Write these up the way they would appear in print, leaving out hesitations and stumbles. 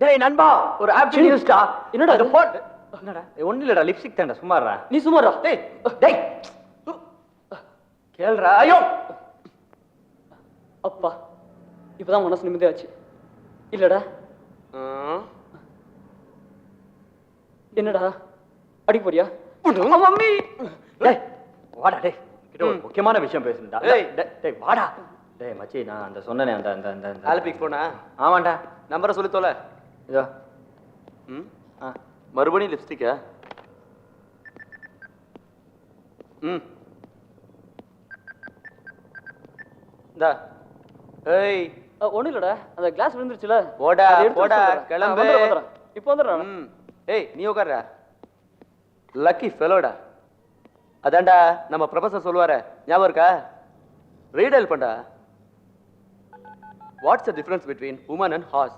டேய் நண்பா ஒரு ஹாப்பி நியூஸ்டா. என்னடா அது போன். என்னடா ஒண்ணு இல்லடா, லிப்ஸ்டிக் தான்டா, சும்மாறா. நீ சும்மாறா. டேய் டேய் கேளுடா. ஐயோ அப்பா, இப்பதான் மனசு நிம்மதியாச்சு. இல்லடா என்னடா அடிக்க போறியா? மம்மி டேய் வாடா. டேய் கிட்ட ஒரு முக்கியமான விஷயம் பேசணும்டா. டேய் வாடா. டேய் மச்சி, நான் அந்த சொன்னனே அந்த அந்த அந்த ஆல்பிக் போனா. ஆமாண்டா. நம்பரை சொல்லி தோல. இதோ. மறுபடியும் லிப்ஸ்டிக்கா? இந்தா. ஏய் ஒண்ணும் இல்லடா, அந்த கிளாஸ் விழுந்துருச்சுல. போடா போடா கிளம்பு. இப்போ வந்துடுறேன். ஏய் நீ உட்கார்றா. லக்கி ஃபெலோடா. அதான்டா நம்ம ப்ரொஃபசர் சொல்லுவாரே, ஞாபகம் இருக்கா? ரீடல் பண்ணா. What's the difference between woman and horse?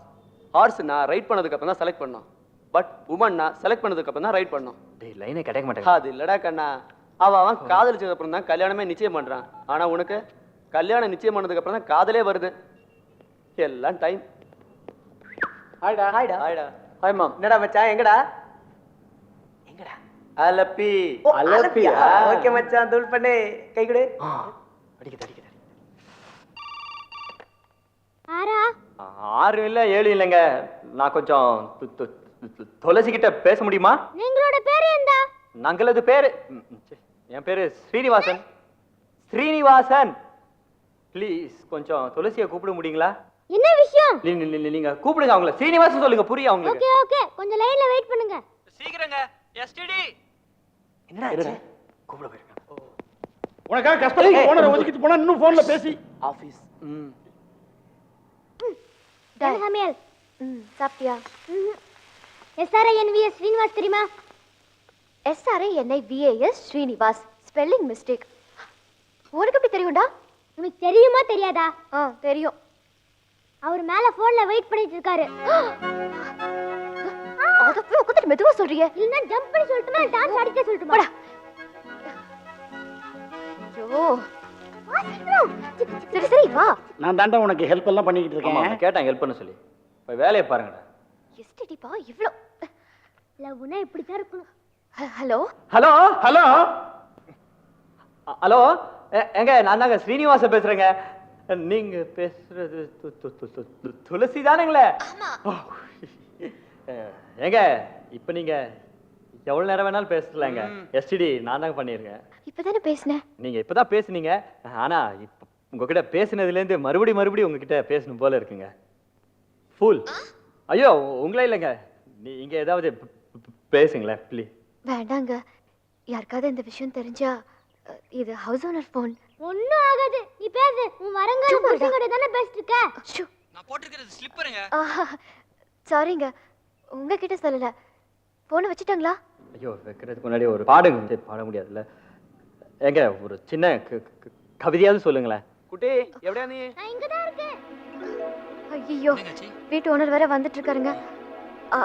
ஹார்ஸ்னா ரைட் பண்ணதுக்கு அப்புறம் தான் செலக்ட் பண்ணோம். பட் உமன்னா செலக்ட் பண்ணதுக்கு அப்புறம் தான் ரைட் பண்ணோம். டேய் லைனே கிடைக்க மாட்டேங்குது. அது இல்லடா கண்ணா, அவன் காதலிச்சதுக்கு அப்புறம் தான் கல்யாணமே நிச்சயம் பண்றான். ஆனா உனக்கு கல்யாணம் நிச்சயம் பண்ணதுக்கு அப்புறம் தான் காதலே வருது. எல்லாம் டைம். ஹாய்டா. ஹாய்டா. ஹாய்டா. Hi mom. என்னடா மச்சான், எங்கடா? எங்கடா? அலப்பி. அலப்பியா? ஓகே மச்சான், தூள் பண்ணு. கை கொடு. அடிக்குது அடிக்குது. ஆரா 6 இல்ல 7 இல்லங்க. நான் கொஞ்சம் துளசி கிட்ட பேச முடியுமா? நீங்களோட பேரு என்ன? நாங்களது பேரு, என் பேரு ஸ்ரீனிவாசன். ஸ்ரீனிவாசன், ப்ளீஸ் கொஞ்சம் துளசியை கூப்பிட முடியுங்களா? என்ன விஷயம்? நீங்க கூப்பிடுங்க அவங்கள. ஸ்ரீனிவாசன் சொல்லுங்க, புரியும் அவங்களுக்கு. ஓகே ஓகே, கொஞ்சம் லைன்ல வெயிட் பண்ணுங்க. சீக்கிரங்க. எஸ்டிடி என்னடா கூப்பிட போயிருக்காங்க. உனக்காக கஷ்டப்பட்டு போன ஒதுக்கிட்டு போனா இன்னும் போன்ல பேசி ஆபீஸ். சமையல் சாப்பிட்டியா? SRINVS ஸ்ரீனிவாஸ் தெரியுமா? SRINIVAS ஸ்ரீனிவாஸ். Spelling mistake. உனக்கு எப்படி தெரியும்டா? உனக்கு தெரியுமா தெரியாதா? தெரியும். அவர் மேல போன்ல வெயிட் பண்ணிட்டு இருக்காரு. அத போய் உட்கார்ந்து மெதுவா சொல்றியே. இல்லனா ஜம்ப் பண்ணி சொல்லட்டுமா, டான்ஸ் ஆடிட்டே சொல்லட்டுமா? ஐயோ சரி சரி வா. நான் தாண்டா உனக்கு ஹெல்ப் எல்லாம் பண்ணிக்கிட்டு இருக்கேன். கேட்டாங்க ஹெல்ப் பண்ண சொல்லி. போய் வேலையை பாருங்கடா. எஸ்டிடி பா இவ்ளோ லவ்னா இப்படி தான் இருக்கணும். ஹலோ ஹலோ ஹலோ ஹலோ எங்க நான் தாங்க ஸ்ரீனிவாசன் பேசுறேங்க. நீங்க பேசுறது துளசி தானுங்களே? ஏங்க இப்ப நீங்க எவ்வளவு நேரம் வேணாலும் பேசலாங்க. எஸ்டிடி நான் தாங்க பண்ணிருக்கேன். இப்பதானே பேசினேன். நீங்க இப்பதான் பேசுனீங்க. ஆனா இப்ப உங்ககிட்ட பேசினதுல இருந்து மறுபடியும் உங்ககிட்ட பேசணும் போல இருக்குங்க. ஃபுல். ஐயோ உங்களே இல்லைங்க, நீங்க ஏதாவது பேசுங்களேன் ப்ளீஸ். வேண்டாங்க, யாருக்காவது இந்த விஷயம் தெரிஞ்சா இது ஹவுஸ் ஓனர் போன். ஒண்ணும் ஆகாது, நீ பேசு. உன் வரங்கற புருஷன்கிட்ட தானே பேசிட்டு இருக்க. நான் போட்டுக்கிறது ஸ்லிப்பருங்க. சாரிங்க, உங்ககிட்ட சொல்லல. போன் வச்சிட்டாங்களா? ஐயோ வைக்கிறதுக்கு முன்னாடி ஒரு பாடுங்க. பாட முடியாதுல்ல. ஏங்க ஒரு சின்ன கவிதையாவது சொல்லுங்களேன். குட்டி எப்படியா நீ? நான் இங்க தான் இருக்கேன். ஐயோ வீட்டு ஓனர் வேற வந்துட்டு இருக்காருங்க.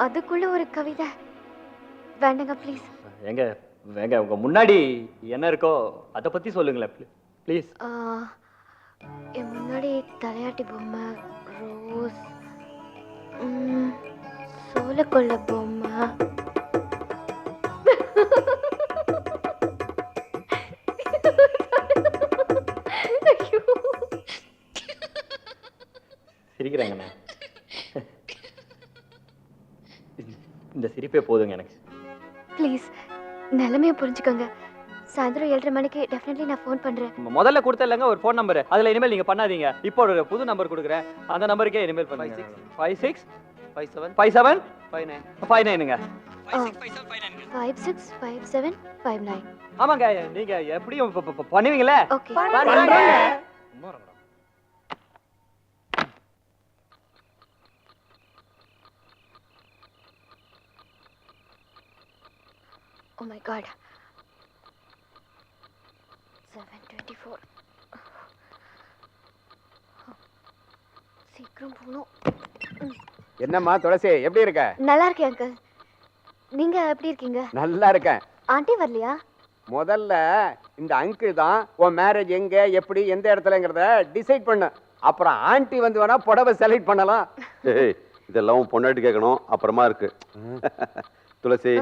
அதுக்குள்ள ஒரு கவிதை வேண்டாங்க ப்ளீஸ். ஏங்க ஏங்க உங்க முன்னாடி என்ன இருக்கோ அத பத்தி சொல்லுங்களேன் ப்ளீஸ். என் முன்னாடி தலையாட்டி பொம்மை, ரோஸ், சோளக்கொல்ல பொம்மை, சிரிக்கிறாங்கண்ணா. இந்த சிரிப்பே போதுங்க எனக்கு. ப்ளீஸ் நிலைமையை புரிஞ்சுக்கோங்க. சாயந்தரம் 7:30 மணிக்கு டெஃபினெட்லி நான் ஃபோன் பண்றேன். முதல்ல கொடுத்த இல்லைங்க ஒரு ஃபோன் நம்பர், அதுல இனிமேல் நீங்க பண்ணாதீங்க. இப்போ ஒரு புது நம்பர் கொடுக்குறேன், அந்த நம்பருக்கே இனிமேல் பண்ணுங்க. 56575959ங்க. 565759. ஆமாங்க, நீங்க எப்படியும் பண்ணுவீங்களே. Okay Oh my God. 7:24. சீக்கிரம் போணும். என்னம்மா துளசி, எப்படி இருக்க? நல்லா இருக்கேன் அங்கிள். நீங்க எப்படி இருக்கீங்க? நல்லா இருக்கேன். ஆண்டி வரலையா? முதல்ல இந்த அங்கிள் தான் உன் மேரேஜ் எங்க எப்படி எந்த இடத்துலங்கிறத டிசைட் பண்ண. அப்புறம் ஆண்டி வந்து வேணா புடவை செலக்ட் பண்ணலாம். இதெல்லாம் உன் பொண்டாட்டி கேட்கணும், அப்புறமா இருக்கு. துளசி,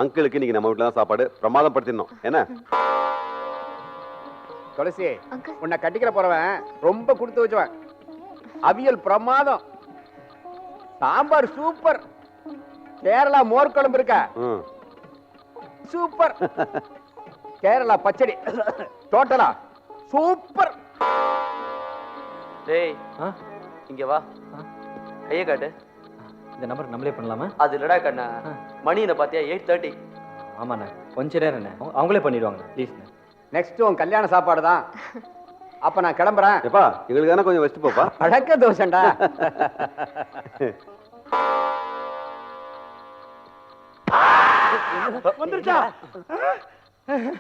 அங்கிளுக்கு இன்னைக்கு நம்ம வீட்டுல தான் சாப்பாடு. பிரமாதம் படுத்திடணும் என்ன? துளசி, அங்கிள் உன்னை கட்டிக்கிற போறவன் ரொம்ப கொடுத்து வச்சவன். அவியல் பிரமாதம், சாம்பார் சூப்பர், கேரளா மோர் குழம்பு இருக்க சூப்பர், கேரளா பச்சடி டோட்டலா சூப்பர். டேய் இங்க வா, கையை காட்டு. இந்த நம்பர் நம்மளே பண்ணலாமா? அது இல்லடா கண்ணா, மணி என்ன பாத்தியா? 8:30. ஆமாண்ணா, கொஞ்ச நேரம் அவங்களே பண்ணிடுவாங்க ப்ளீஸ். நெக்ஸ்ட் உன் கல்யாண சாப்பாடு தான். அப்ப நான் கிளம்புறேன். எப்பா எங்களுக்கு தானே கொஞ்சம் வச்சுட்டு போப்பா. அழக்க தோசைண்டா. வந்துருச்சா?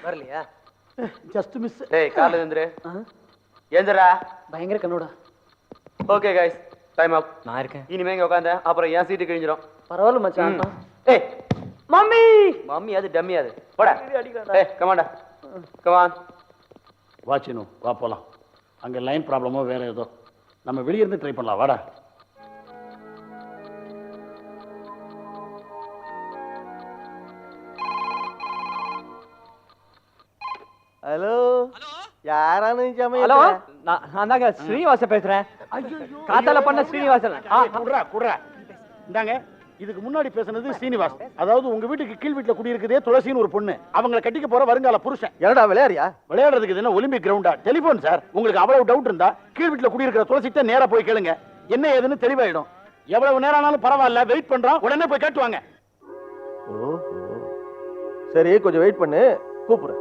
வரலையா? Just miss. டேய் காலைல எழுந்துரு. எழுந்துடா. பயங்கர கண்ணோடா. Okay guys, time up. நான் இருக்கேன். இனிமே இங்க உட்காந்த அப்புறம் என் சீட்டு கிழிஞ்சிரும். பரவாயில்ல மச்சான். ஏய் மம்மி மம்மி அது டம்மி அது. போடா. ஏய் கமாண்டா, கமான். வா சின்னு, வா போலாம். அங்க லைன் ப்ராப்ளமோ வேற ஏதோ, நம்ம வெளியே இருந்து ட்ரை பண்ணலாம். வாடா. ஹலோ யாரானு ஹலோ, நான் தாங்க ஸ்ரீனிவாசன் பேசுறேன். காத்தால பண்ண ஸ்ரீனிவாசன். குடுறா குடுறா. இந்தாங்க, இதுக்கு முன்னாடி பேசுனது ஸ்ரீனிவாஸ். அதாவது உங்க வீட்டுக்கு கீழ் வீட்டுல குடியிருக்குதே துளசின்னு ஒரு பொண்ணு. அவங்களை கட்டிக்க போற வருங்கால புருஷன். என்னடா விளையாடியா? விளையாடுறதுக்கு இது என்ன ஒலிம்பிக் கிரவுண்டா? Telephone sir. உங்களுக்கு அவ்வளவு டவுட் இருந்தா கீழ் வீட்டுல குடியிருக்கிற துளசிட்ட நேரா போய் கேளுங்க, என்ன ஏதுன்னு தெளிவாயிடும். எவ்வளவு நேரம் ஆனாலும் பரவாயில்ல, வெயிட் பண்றோம், உடனே போய் கேட்டுவாங்க. ஓஹோ சரி, கொஞ்சம் வெயிட் பண்ணு, கூப்பிடுறேன்.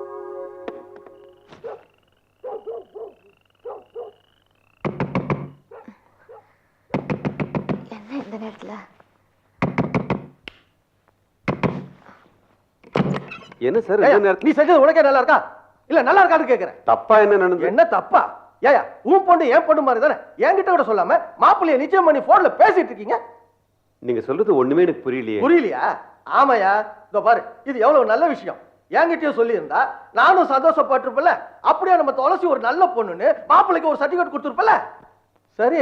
என்ன இந்த நேரத்துல? என்ன சார் நீ செஞ்சது உனக்கே நல்லா இருக்கா இல்ல நல்லா இருக்கான்னு கேக்குறேன். தப்பா என்ன நடந்தது? என்ன தப்பா? ஏயா உன் பொண்ணு ஏன் பொண்ணு மாதிரி தானே என்கிட்ட கூட சொல்லாம மாப்பிள்ளைய நிச்சயம் பண்ணி போன்ல பேசிட்டு இருக்கீங்க. நீங்க சொல்றது ஒண்ணுமே எனக்கு புரியலையே. புரியலையா? ஆமாயா, இதோ பாரு, இது எவ்வளவு நல்ல விஷயம். என்கிட்டயும் சொல்லி இருந்தா நானும் சந்தோஷப்பட்டிருப்பல. அப்படியே நம்ம துளசி ஒரு நல்ல பொண்ணுன்னு மாப்பிள்ளைக்கு ஒரு சர்டிபிகேட் கொடுத்துருப்பல. சரி,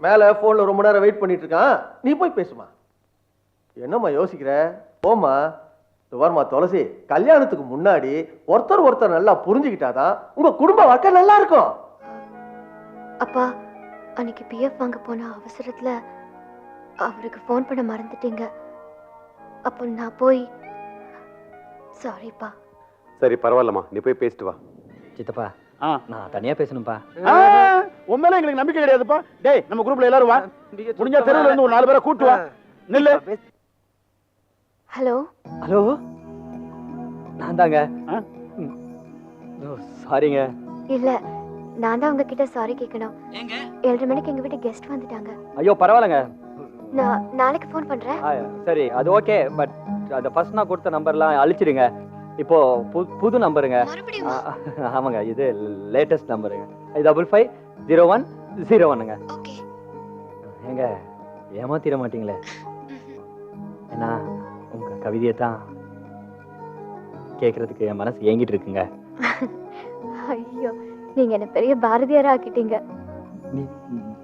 மேல போன்ல ரொம்ப நேரம் வெயிட் பண்ணிட்டு இருக்கான், நீ போய் பேசுமா. என்னம்மா யோசிக்கிற? போமா. வருமா துளசி, கல்யாணத்துக்கு முன்னாடி ஒருத்தர் நல்லா புரிஞ்சுக்கிட்டாதான் உங்க குடும்ப வாழ்க்கை நல்லா இருக்கும். அப்பா, அன்னைக்கு பிஎஃப் வாங்க போன அவசரத்துல அவருக்கு ஃபோன் பண்ண மறந்துட்டீங்க. அப்போ நான் போய் சாரிப்பா. சரி பரவாயில்லம்மா, நீ போய் பேசிட்டு வா. சித்தப்பா, நான் தனியா பேசணும்பா. உண்மையில எங்களுக்கு நம்பிக்கை கிடையாதுப்பா. டேய், நம்ம குரூப்ல எல்லாரும் வா. முடிஞ்சா தெருவுல இருந்து ஒரு 4 பேரை கூட்டு வா. நில்லு. ஹலோ ஹலோ, நான் தாங்க. சாரிங்க. இல்ல, நான் தான் உங்ககிட்ட சாரி கேட்கணும். 7:30 மணிக்கு எங்க வீட்டு கெஸ்ட் வந்துட்டாங்க. ஐயோ பரவாயில்லங்க. நான் நாளைக்கு ஃபோன் பண்றேன். சரி, அது ஓகே. பட் அந்த ஃபர்ஸ்ட் நான் கொடுத்த நம்பர்லாம் அழிச்சிடுங்க. இப்போ புது நம்பருங்க. ஆமாங்க, இது லேட்டஸ்ட் நம்பருங்க. 550101ங்க. ஏங்க ஏமாத்திர மாட்டீங்களே? ஏன்னா உங்க கவிதையை தான் கேட்கறதுக்கு என் மனசு ஏங்கிட்டு இருக்குங்க. ஐயோ, நீங்க என்ன பெரிய பாரதியாரா ஆக்கிட்டீங்க.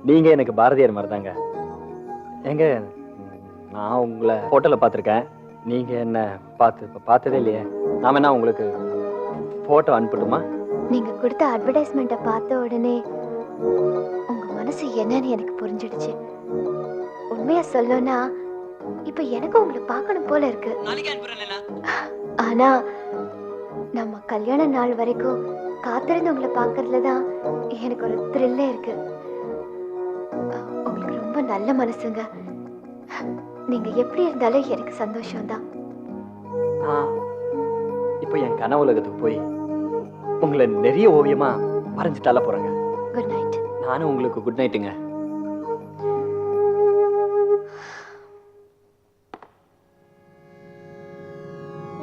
நீங்க எனக்கு பாரதியார் மாதிரி தாங்க. ஏங்க, நான் உங்களை போட்டோல பார்த்துருக்கேன், நீங்க என்ன பார்த்ததே இல்லையே. நாம என்ன உங்களுக்கு போட்டோ அனுப்பட்டுமா? நீங்க கொடுத்த அட்வர்டைஸ்மெண்ட்டை பார்த்த உடனே உங்க மனசு என்னன்னு எனக்கு புரிஞ்சிடுச்சு. உண்மையா சொல்லணும்னா இப்ப எனக்கு உங்களை பார்க்கணும் போல இருக்கு. ஆனா நம்ம கல்யாண நாள் வரைக்கும் காத்திருந்து உங்களை பார்க்கறதுல தான் எனக்கு ஒரு த்ரில்லே இருக்கு. உங்களுக்கு ரொம்ப நல்ல மனசுங்க. நீங்க எப்படி இருந்தாலும் எனக்கு சந்தோஷம்தான். இப்போ என் கனவு உலகத்துக்கு போய் உங்களை நிறைய ஓவியமா வரைஞ்சிட்டால போறேங்க. Good night. நானும் உங்களுக்கு குட் நைட்டுங்க.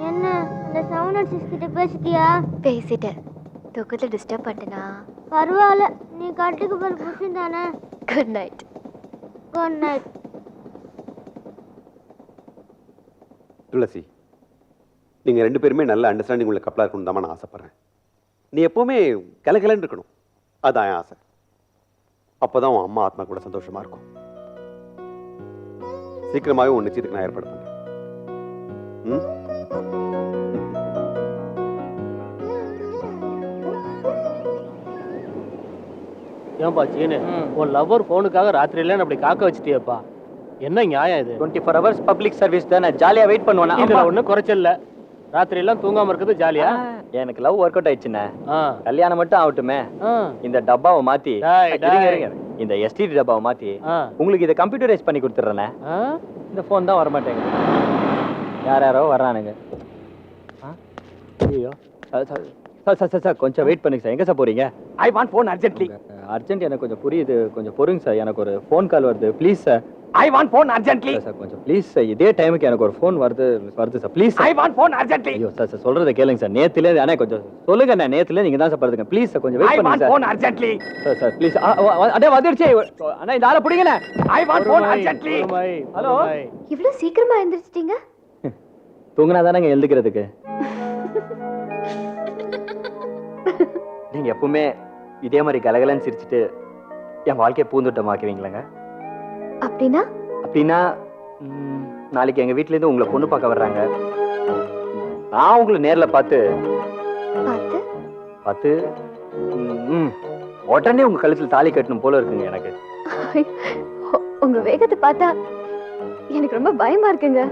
என்ன அந்த சவுண்ட் சிஸ் கிட்ட பேசிட்டியா? பேசிட்டேன். தூக்கத்துல டிஸ்டர்ப் பண்ணிட்டேனா? பரவாயில்ல, நீ கட்டுக்கு போற புருஷன் தானே. Good night. Good night. Thulasi, நீங்க 2 பேருமே நல்ல அண்டர்ஸ்டாண்டிங் உள்ள கப்பலா இருக்கணும் தான் நான் ஆசைப்படுறேன். நீ எப்பவுமே கலகலன்னு இருக்கணும், அதான் என் ஆசை. அப்பதான் உன் அம்மா ஆத்மா கூட சந்தோஷமா இருக்கும். சீக்கிரமாகவே உன் நிச்சயத்துக்கு நான் ஏற்பாடு பண்றேன். ம்? ஏன்பா சீனு உன் லவ்வர் போனுக்காக ராத்திரியில அப்படி காக்க வச்சிட்டியப்பா, என்ன நியாயம் இது? 24 hours பப்ளிக் சர்வீஸ் தான், நான் ஜாலியா வெயிட் பண்ணுவேன். இதுல ஒண்ணும் குறைச்சல. ராத்திரி எல்லாம் தூங்காம இருக்குது ஜாலியா? எனக்கு லவ் ஒர்க் அவுட் ஆயிடுச்சுண்ணே. ஆ, கல்யாணம் மட்டும் ஆகட்டுமே. ஆ. இந்த டப்பாவை மாத்தி டேய், இருங்க, டேய். இருங்க. இந்த எஸ்டிடி டப்பாவை மாத்தி ஆ. உங்களுக்கு இதை கம்ப்யூட்டரைஸ் பண்ணி கொடுத்துட்றேண்ணே. ஆ? இந்த ஃபோன் தான் வரமாட்டேங்க. யாரோ வர்றானுங்க. ஐயோ சார் கொஞ்சம் வெயிட் பண்ணுங்க சார். எங்க சார் போறீங்க? ஐ வாண்ட் போன் அர்ஜென்ட்லி. அர்ஜென்ட் எனக்கு கொஞ்சம் புரியுது, கொஞ்சம் பொறுங்க சார். எனக்கு ஒரு ஃபோன் கால் வருது, please sir. I want phone urgently. Sir கொஞ்சம் ப்ளீஸ் சார், இதே டைமுக்கு எனக்கு ஒரு ஃபோன் வருது sir, please I sir. Want phone urgently. ஐயோ சார் சார் சொல்றதை கேளுங்க சார். நேத்துல அண்ணா கொஞ்சம் சொல்லுங்க அண்ணா. நேத்துல நீங்க தான் சார் பாருங்க. ப்ளீஸ் சார் கொஞ்சம் ஐ வெயிட் வாண்ட் பண்ணுங்க phone sir. Urgently. Sir sir please. அடே வந்துருச்சு அண்ணா, இந்த ஆளை பிடிங்கண்ணே. I want phone urgently. Hello. இவ்வளவு சீக்கிரமா எழுந்திரிச்சிட்டீங்க? தூங்கினா தானேங்க எழுதுக்கிறதுக்கு. நீங்க எப்பவுமே இதே மாதிரி கலகலன்னு சிரிச்சுட்டு என் வாழ்க்கையை பூந்தோட்டமாக்குவீங்களேங்க. அப்படின்னா அப்படின்னா நாளைக்கு எங்க வீட்ல இருந்து உங்களை பொண்ணு பார்க்க வர்றாங்க. நான் உங்களை நேர்ல பார்த்து பார்த்து உடனே உங்க கழுத்துல தாலி கட்டணும் போல இருக்குங்க எனக்கு. உங்க வேகத்தை பார்த்தா எனக்கு ரொம்ப பயமா இருக்குங்க.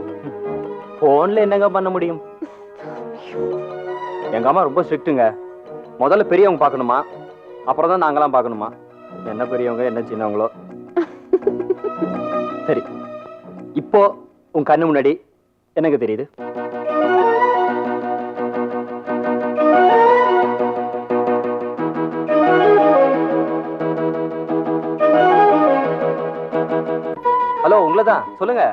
போன்ல என்னங்க பண்ண முடியும்? எங்க அம்மா ரொம்ப ஸ்ட்ரிக்ட்டுங்க. முதல்ல பெரியவங்க பார்க்கணுமா, அப்புறம் தான் நாங்களாம் பார்க்கணுமா. என்ன பெரியவங்க என்ன சின்னவங்களோ. சரி, இப்போ உன் கண்ணு முன்னாடி எனக்கு தெரியுது. ஹலோ, உங்களதான் சொல்லுங்க.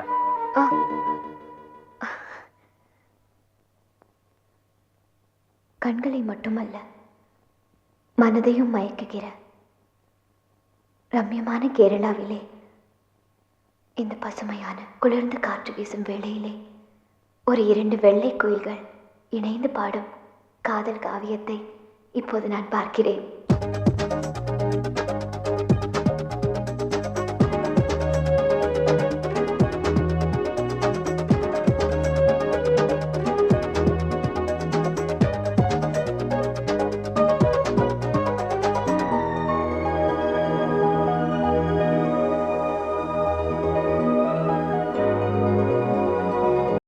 கண்களை மட்டுமல்ல, மனதையும் மயக்குகிற ரம்யமான கேரளாவிலே இந்த பசுமையான குளிர்ந்த காற்று வீசும் வேளையிலே ஒரு 2 வெள்ளை குயில்கள் இணைந்து பாடும் காதல் காவியத்தை இப்போது நான் பார்க்கிறேன்.